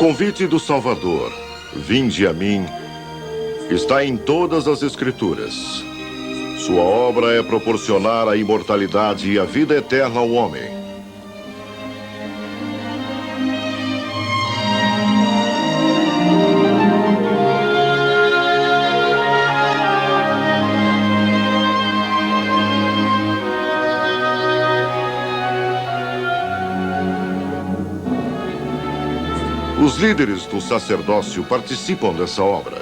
convite do Salvador, vinde a mim, está em todas as Escrituras. Sua obra é proporcionar a imortalidade e a vida eterna ao homem. Os líderes do sacerdócio participam dessa obra.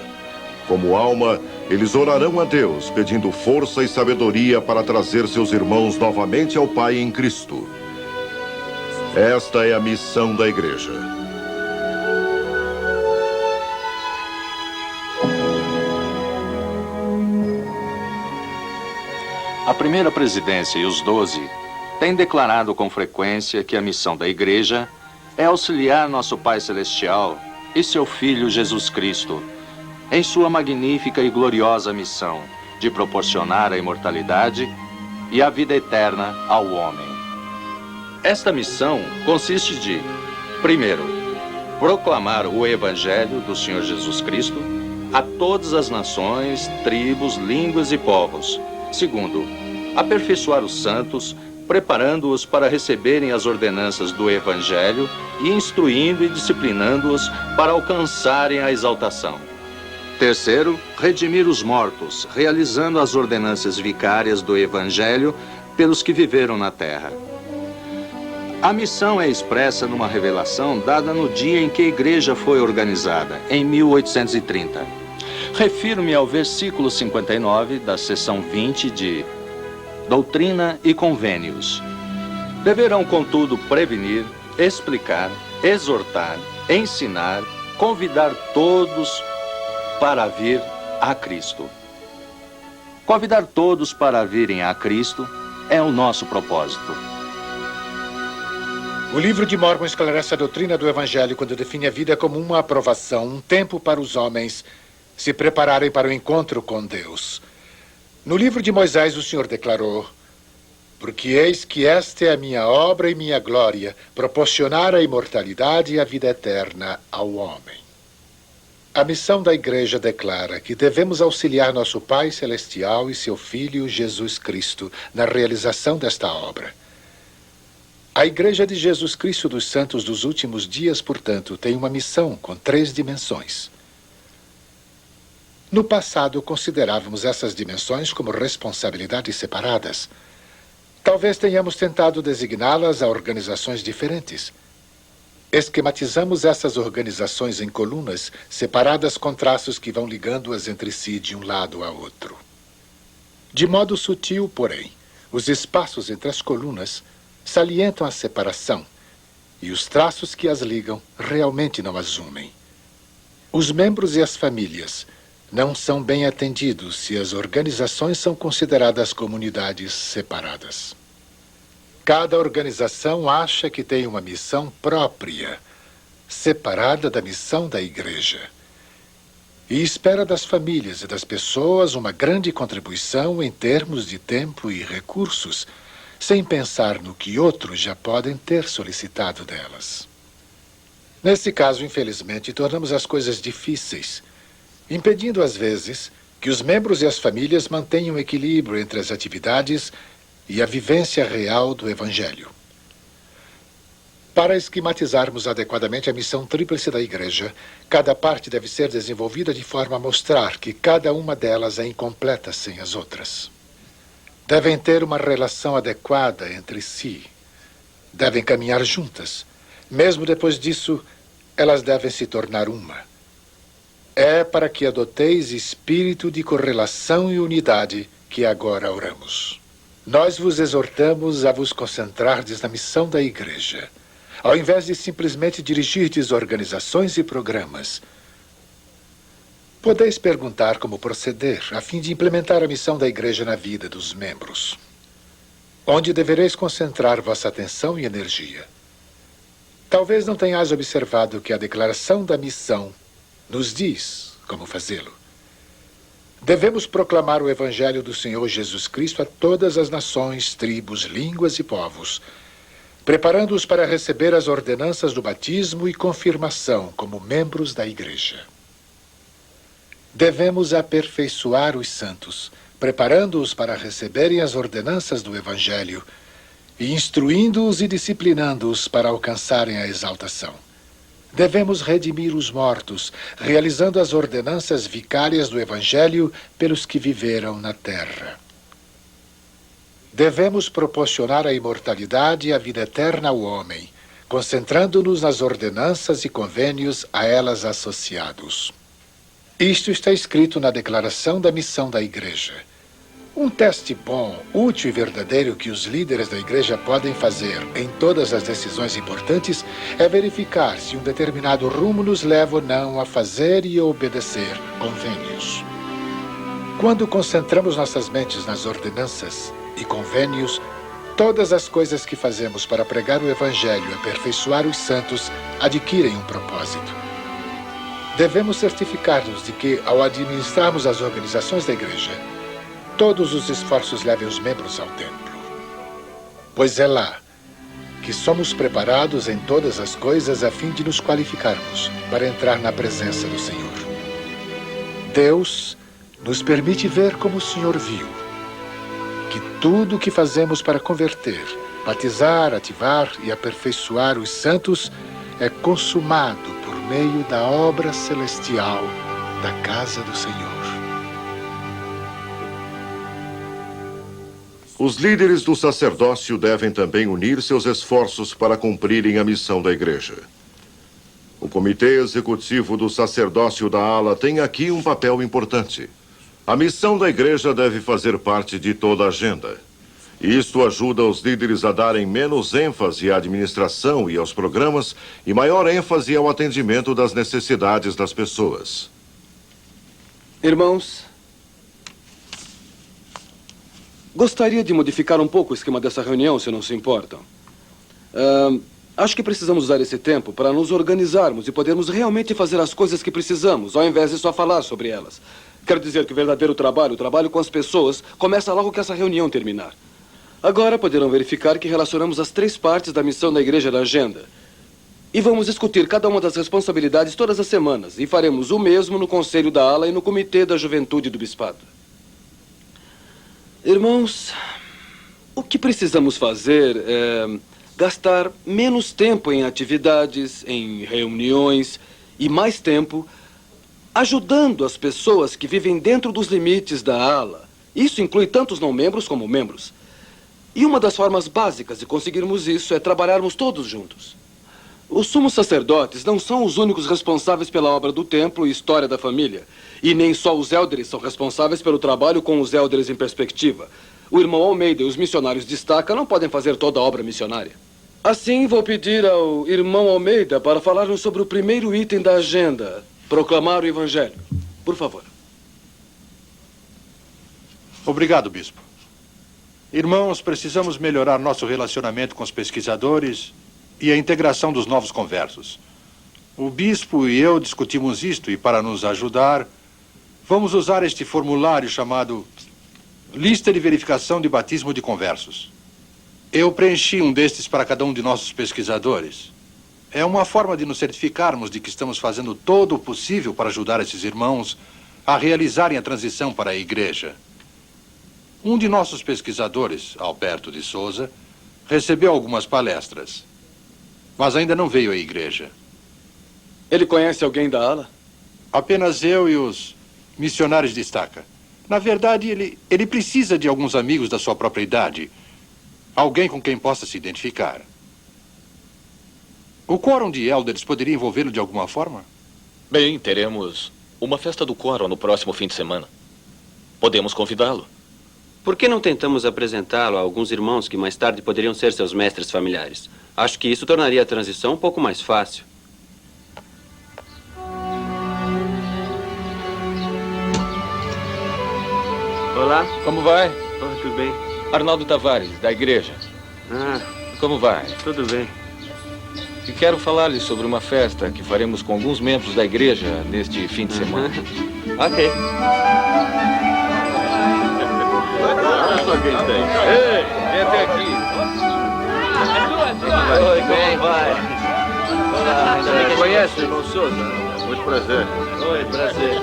Como alma, eles orarão a Deus, pedindo força e sabedoria para trazer seus irmãos novamente ao Pai em Cristo. Esta é a missão da Igreja. A primeira presidência e os 12 têm declarado com frequência que a missão da Igreja é auxiliar nosso Pai Celestial e seu Filho Jesus Cristo em sua magnífica e gloriosa missão de proporcionar a imortalidade e a vida eterna ao homem. Esta missão consiste de, primeiro, proclamar o Evangelho do Senhor Jesus Cristo a todas as nações, tribos, línguas e povos. Segundo, aperfeiçoar os santos, preparando-os para receberem as ordenanças do Evangelho e instruindo e disciplinando-os para alcançarem a exaltação. Terceiro, redimir os mortos, realizando as ordenanças vicárias do Evangelho pelos que viveram na terra. A missão é expressa numa revelação dada no dia em que a igreja foi organizada, em 1830. Refiro-me ao versículo 59 da seção 20 de Doutrina e Convênios. Deverão, contudo, prevenir, explicar, exortar, ensinar, convidar todos para vir a Cristo. Convidar todos para virem a Cristo é o nosso propósito. O livro de Mormon esclarece a doutrina do Evangelho quando define a vida como uma aprovação, um tempo para os homens se prepararem para o encontro com Deus. No livro de Moisés, o Senhor declarou: porque eis que esta é a minha obra e minha glória, proporcionar a imortalidade e a vida eterna ao homem. A missão da Igreja declara que devemos auxiliar nosso Pai Celestial e seu Filho Jesus Cristo na realização desta obra. A Igreja de Jesus Cristo dos Santos dos Últimos Dias, portanto, tem uma missão com 3 dimensões. No passado, considerávamos essas dimensões como responsabilidades separadas. Talvez tenhamos tentado designá-las a organizações diferentes. Esquematizamos essas organizações em colunas, separadas com traços que vão ligando-as entre si de um lado a outro. De modo sutil, porém, os espaços entre as colunas salientam a separação, e os traços que as ligam realmente não as unem. Os membros e as famílias não são bem atendidos se as organizações são consideradas comunidades separadas. Cada organização acha que tem uma missão própria, separada da missão da Igreja. E espera das famílias e das pessoas uma grande contribuição em termos de tempo e recursos, sem pensar no que outros já podem ter solicitado delas. Nesse caso, infelizmente, tornamos as coisas difíceis, impedindo, às vezes, que os membros e as famílias mantenham equilíbrio entre as atividades e a vivência real do Evangelho. Para esquematizarmos adequadamente a missão tríplice da Igreja, cada parte deve ser desenvolvida de forma a mostrar que cada uma delas é incompleta sem as outras. Devem ter uma relação adequada entre si. Devem caminhar juntas. Mesmo depois disso, elas devem se tornar uma. É para que adoteis espírito de correlação e unidade que agora oramos. Nós vos exortamos a vos concentrardes na missão da Igreja, ao invés de simplesmente dirigirdes organizações e programas. Podeis perguntar como proceder, a fim de implementar a missão da Igreja na vida dos membros. Onde devereis concentrar vossa atenção e energia. Talvez não tenhais observado que a declaração da missão nos diz como fazê-lo. Devemos proclamar o Evangelho do Senhor Jesus Cristo a todas as nações, tribos, línguas e povos. preparando-os para receber as ordenanças do batismo e confirmação como membros da Igreja. Devemos aperfeiçoar os santos, preparando-os para receberem as ordenanças do Evangelho e instruindo-os e disciplinando-os para alcançarem a exaltação. Devemos redimir os mortos, realizando as ordenanças vicárias do Evangelho pelos que viveram na terra. Devemos proporcionar a imortalidade e a vida eterna ao homem, concentrando-nos nas ordenanças e convênios a elas associados. Isto está escrito na Declaração da Missão da Igreja. Um teste bom, útil e verdadeiro que os líderes da Igreja podem fazer em todas as decisões importantes é verificar se um determinado rumo nos leva ou não a fazer e a obedecer convênios. Quando concentramos nossas mentes nas ordenanças e convênios, todas as coisas que fazemos para pregar o Evangelho e aperfeiçoar os santos adquirem um propósito. Devemos certificar-nos de que, ao administrarmos as organizações da Igreja, todos os esforços levem os membros ao templo. Pois é lá que somos preparados em todas as coisas a fim de nos qualificarmos para entrar na presença do Senhor. Deus nos permite ver como o Senhor viu, que tudo o que fazemos para converter, batizar, ativar e aperfeiçoar os santos é consumado por meio da obra celestial da casa do Senhor. Os líderes do sacerdócio devem também unir seus esforços para cumprirem a missão da Igreja. O Comitê Executivo do Sacerdócio da Ala tem aqui um papel importante. A missão da Igreja deve fazer parte de toda a agenda. Isto ajuda os líderes a darem menos ênfase à administração e aos programas e maior ênfase ao atendimento das necessidades das pessoas. Irmãos, gostaria de modificar um pouco o esquema dessa reunião, se não se importam. Acho que precisamos usar esse tempo para nos organizarmos e podermos realmente fazer as coisas que precisamos, ao invés de só falar sobre elas. Quero dizer que o verdadeiro trabalho, o trabalho com as pessoas, começa logo que essa reunião terminar. Agora poderão verificar que relacionamos as 3 partes da missão da Igreja na agenda. E vamos discutir cada uma das responsabilidades todas as semanas. E faremos o mesmo no Conselho da Ala e no Comitê da Juventude do Bispado. Irmãos, o que precisamos fazer é gastar menos tempo em atividades, em reuniões e mais tempo ajudando as pessoas que vivem dentro dos limites da ala. Isso inclui tanto os não-membros como membros. E uma das formas básicas de conseguirmos isso é trabalharmos todos juntos. Os sumos sacerdotes não são os únicos responsáveis pela obra do templo e história da família. E nem só os élderes são responsáveis pelo trabalho com os élderes em perspectiva. O irmão Almeida e os missionários de estaca não podem fazer toda a obra missionária. Assim, vou pedir ao irmão Almeida para falar-nos sobre o primeiro item da agenda, proclamar o Evangelho. Por favor. Obrigado, bispo. Irmãos, precisamos melhorar nosso relacionamento com os pesquisadores e a integração dos novos conversos. O bispo e eu discutimos isto e, para nos ajudar, vamos usar este formulário chamado Lista de Verificação de Batismo de Conversos. Eu preenchi um destes para cada um de nossos pesquisadores. É uma forma de nos certificarmos de que estamos fazendo todo o possível para ajudar esses irmãos a realizarem a transição para a igreja. Um de nossos pesquisadores, Alberto de Souza, recebeu algumas palestras, mas ainda não veio à igreja. Ele conhece alguém da ala? Apenas eu e os missionários de estaca. Na verdade, ele precisa de alguns amigos da sua própria idade. Alguém com quem possa se identificar. O quórum de elders poderia envolvê-lo de alguma forma? Bem, teremos uma festa do quórum no próximo fim de semana. Podemos convidá-lo. Por que não tentamos apresentá-lo a alguns irmãos que mais tarde poderiam ser seus mestres familiares? Acho que isso tornaria a transição um pouco mais fácil. Olá. Como vai? Oh, tudo bem? Arnaldo Tavares, da igreja. Ah, Como vai? tudo bem. E quero falar-lhe sobre uma festa que faremos com alguns membros da igreja neste fim de semana. Ok. Olha só quem tem. Ei, vem até aqui. Oi, como vai? Olá, você conhece o irmão Souza? Muito prazer. Oi, prazer.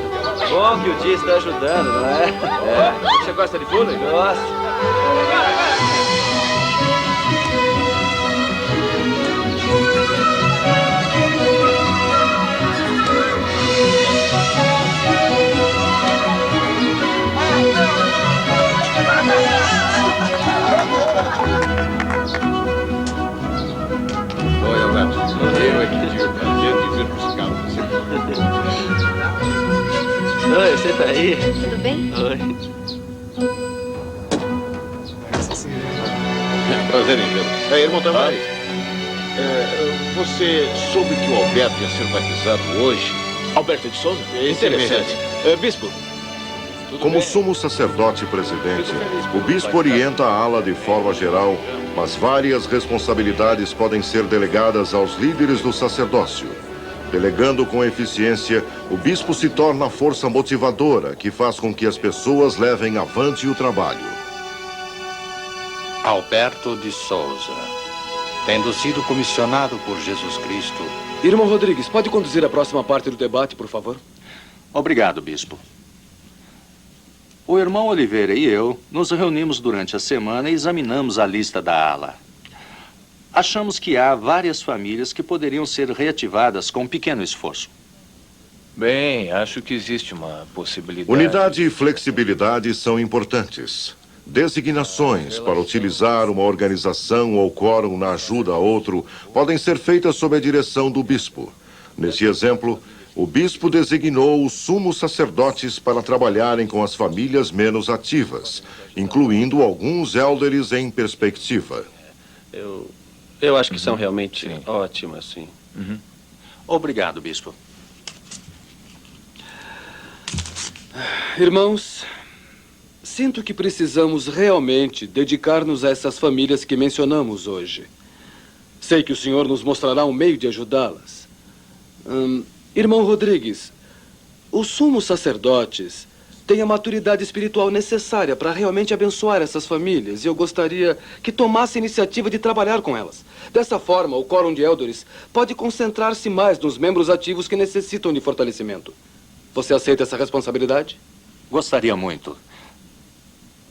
Bom que o dia está ajudando, não é? É. Você gosta de vôlei? Gosto. Oi, Alberto. Eu é que tive o prazer de vir buscá-lo. Oi, você tá aí? Tudo bem? Oi. Prazer em vê-lo. Irmão Tavares, você soube que o Alberto ia ser batizado hoje? Alberto de Souza? Interessante. Bispo. Como sumo sacerdote presidente, o bispo orienta a ala de forma geral, mas várias responsabilidades podem ser delegadas aos líderes do sacerdócio. Delegando com eficiência, o bispo se torna a força motivadora que faz com que as pessoas levem avante o trabalho. Alberto de Souza, tendo sido comissionado por Jesus Cristo. Irmão Rodrigues, pode conduzir a próxima parte do debate, por favor? Obrigado, bispo. O irmão Oliveira e eu nos reunimos durante a semana e examinamos a lista da ala. Achamos que há várias famílias que poderiam ser reativadas com um pequeno esforço. Bem, acho que existe uma possibilidade. Unidade e flexibilidade são importantes. Designações para utilizar uma organização ou quórum na ajuda a outro podem ser feitas sob a direção do bispo. Neste exemplo, o bispo designou os sumos sacerdotes para trabalharem com as famílias menos ativas, incluindo alguns élderes em perspectiva. Eu acho que são realmente ótimas, sim. Obrigado, bispo. Irmãos, sinto que precisamos realmente dedicar-nos a essas famílias que mencionamos hoje. Sei que o Senhor nos mostrará um meio de ajudá-las. Irmão Rodrigues, os sumos sacerdotes têm a maturidade espiritual necessária para realmente abençoar essas famílias e eu gostaria que tomasse a iniciativa de trabalhar com elas. Dessa forma, o quórum de elders pode concentrar-se mais nos membros ativos que necessitam de fortalecimento. Você aceita essa responsabilidade? Gostaria muito.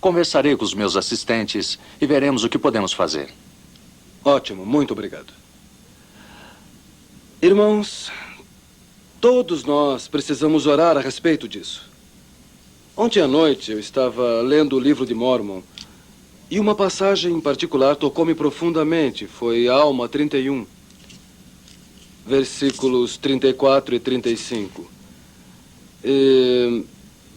Conversarei com os meus assistentes e veremos o que podemos fazer. Ótimo, muito obrigado. Irmãos, todos nós precisamos orar a respeito disso. Ontem à noite eu estava lendo o livro de Mormon e uma passagem em particular tocou-me profundamente. Foi Alma 31, versículos 34 e 35.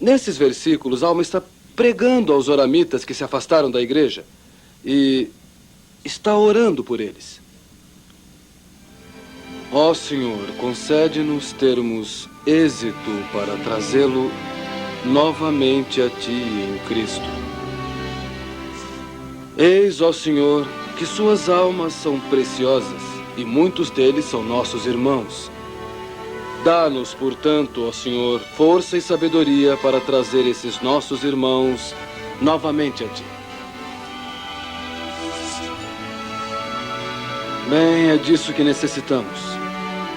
Nesses versículos, Alma está pregando aos oramitas que se afastaram da igreja e está orando por eles. Ó Senhor, concede-nos termos êxito para trazê-lo novamente a Ti em Cristo. Eis, ó Senhor, que suas almas são preciosas e muitos deles são nossos irmãos. Dá-nos, portanto, ó Senhor, força e sabedoria para trazer esses nossos irmãos novamente a Ti. Bem, é disso que necessitamos.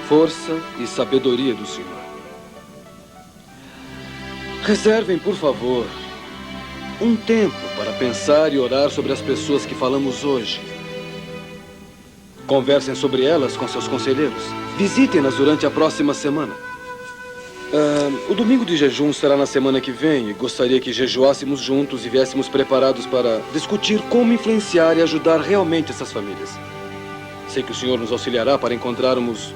Força e sabedoria do Senhor. Reservem, por favor, um tempo para pensar e orar sobre as pessoas que falamos hoje. Conversem sobre elas com seus conselheiros. Visitem-nas durante a próxima semana. O domingo de jejum será na semana que vem e gostaria que jejuássemos juntos e viéssemos preparados para discutir como influenciar e ajudar realmente essas famílias. Sei que o Senhor nos auxiliará para encontrarmos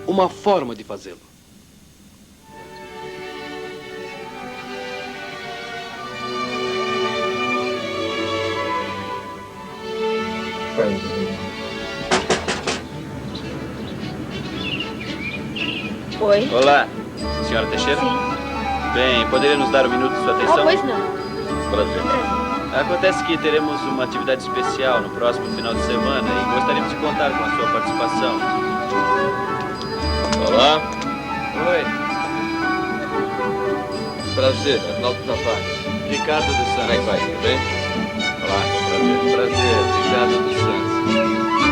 uma forma de fazê-lo. Oi. Olá, senhora Teixeira? Sim. Bem, poderia nos dar um minuto de sua Oh, atenção? pois não. Prazer. Acontece que teremos uma atividade especial no próximo final de semana e gostaríamos de contar com a sua participação. Olá. Oi, Prazer, Arnaldo Tavares. Ricardo dos Como é que Santos. vai? Tudo bem? Olá, prazer. Prazer, Ricardo dos Santos.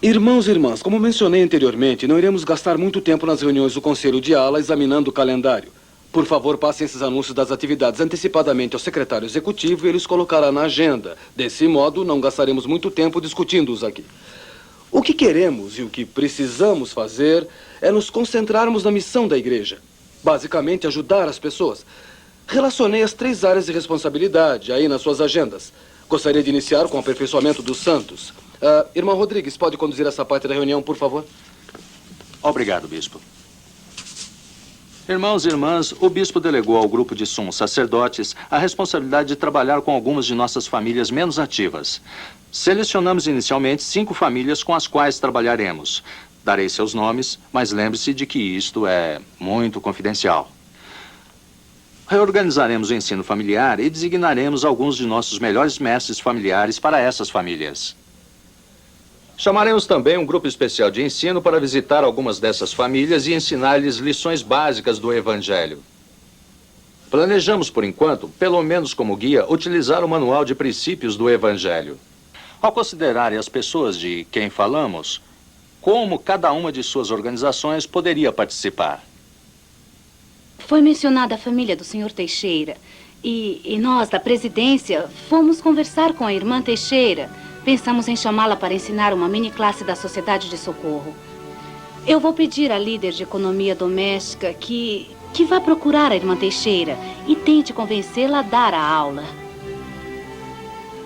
Irmãos e irmãs, como mencionei anteriormente, não iremos gastar muito tempo nas reuniões do Conselho de Ala examinando o calendário. Por favor, passem esses anúncios das atividades antecipadamente ao secretário executivo e ele os colocará na agenda. Desse modo, não gastaremos muito tempo discutindo-os aqui. O que queremos e o que precisamos fazer é nos concentrarmos na missão da igreja. Basicamente, ajudar as pessoas. Relacionei as 3 áreas de responsabilidade aí nas suas agendas. Gostaria de iniciar com o aperfeiçoamento dos santos. Irmão Rodrigues, pode conduzir essa parte da reunião, por favor? Obrigado, bispo. Irmãos e irmãs, o bispo delegou ao grupo de sumos sacerdotes a responsabilidade de trabalhar com algumas de nossas famílias menos ativas. Selecionamos inicialmente 5 famílias com as quais trabalharemos. Darei seus nomes, mas lembre-se de que isto é muito confidencial. Reorganizaremos o ensino familiar e designaremos alguns de nossos melhores mestres familiares para essas famílias. Chamaremos também um grupo especial de ensino para visitar algumas dessas famílias e ensinar-lhes lições básicas do Evangelho. Planejamos, por enquanto, pelo menos como guia, utilizar o manual de princípios do Evangelho. Ao considerarem as pessoas de quem falamos, como cada uma de suas organizações poderia participar? Foi mencionada a família do Sr. Teixeira. E nós, da presidência, fomos conversar com a irmã Teixeira. Pensamos em chamá-la para ensinar uma mini-classe da Sociedade de Socorro. Eu vou pedir à líder de economia doméstica que vá procurar a irmã Teixeira e tente convencê-la a dar a aula.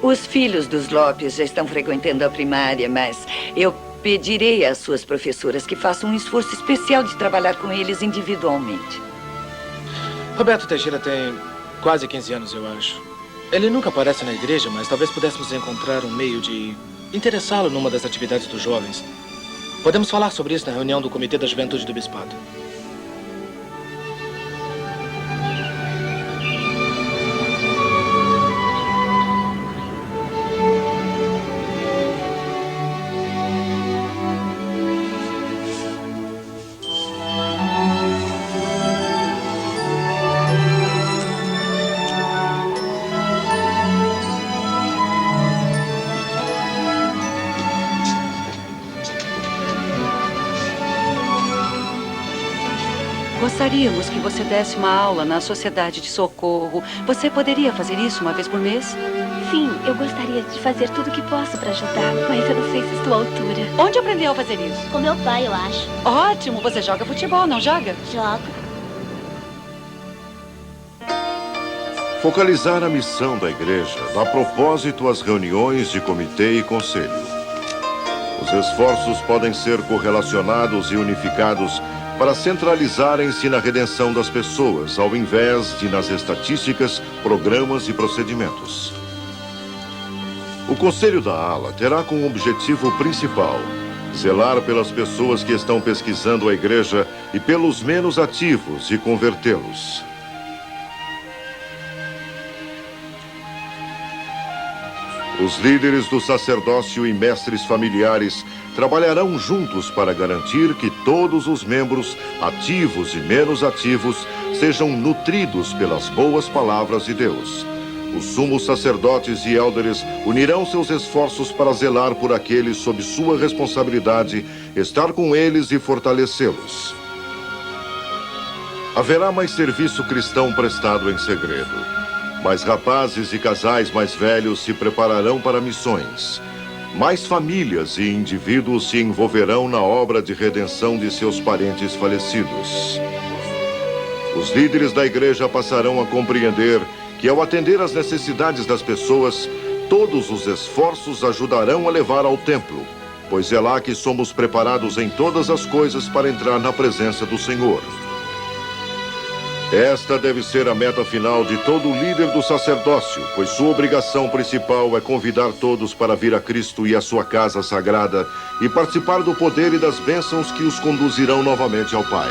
Os filhos dos Lopes já estão frequentando a primária, mas eu pedirei às suas professoras que façam um esforço especial de trabalhar com eles individualmente. Roberto Teixeira tem quase 15 anos, eu acho. Ele nunca aparece na igreja, mas talvez pudéssemos encontrar um meio de interessá-lo numa das atividades dos jovens. Podemos falar sobre isso na reunião do Comitê da Juventude do Bispado. Gostaríamos que você desse uma aula na Sociedade de Socorro. Você poderia fazer isso uma vez por mês? Sim, eu gostaria de fazer tudo o que posso para ajudar, mas eu não sei se estou à altura. Onde aprendeu a fazer isso? Com meu pai, eu acho. Ótimo! Você joga futebol, não joga? Jogo. Focalizar a missão da igreja dá propósito às reuniões de comitê e conselho. Os esforços podem ser correlacionados e unificados para centralizarem-se na redenção das pessoas, ao invés de nas estatísticas, programas e procedimentos. O Conselho da Ala terá como objetivo principal zelar pelas pessoas que estão pesquisando a igreja e pelos menos ativos e convertê-los. Os líderes do sacerdócio e mestres familiares trabalharão juntos para garantir que todos os membros, ativos e menos ativos, sejam nutridos pelas boas palavras de Deus. Os sumos sacerdotes e élderes unirão seus esforços para zelar por aqueles sob sua responsabilidade, estar com eles e fortalecê-los. Haverá mais serviço cristão prestado em segredo. Mais rapazes e casais mais velhos se prepararão para missões. Mais famílias e indivíduos se envolverão na obra de redenção de seus parentes falecidos. Os líderes da igreja passarão a compreender que, ao atender às necessidades das pessoas, todos os esforços ajudarão a levar ao templo, pois é lá que somos preparados em todas as coisas para entrar na presença do Senhor. Esta deve ser a meta final de todo líder do sacerdócio, pois sua obrigação principal é convidar todos para vir a Cristo e a sua casa sagrada e participar do poder e das bênçãos que os conduzirão novamente ao Pai.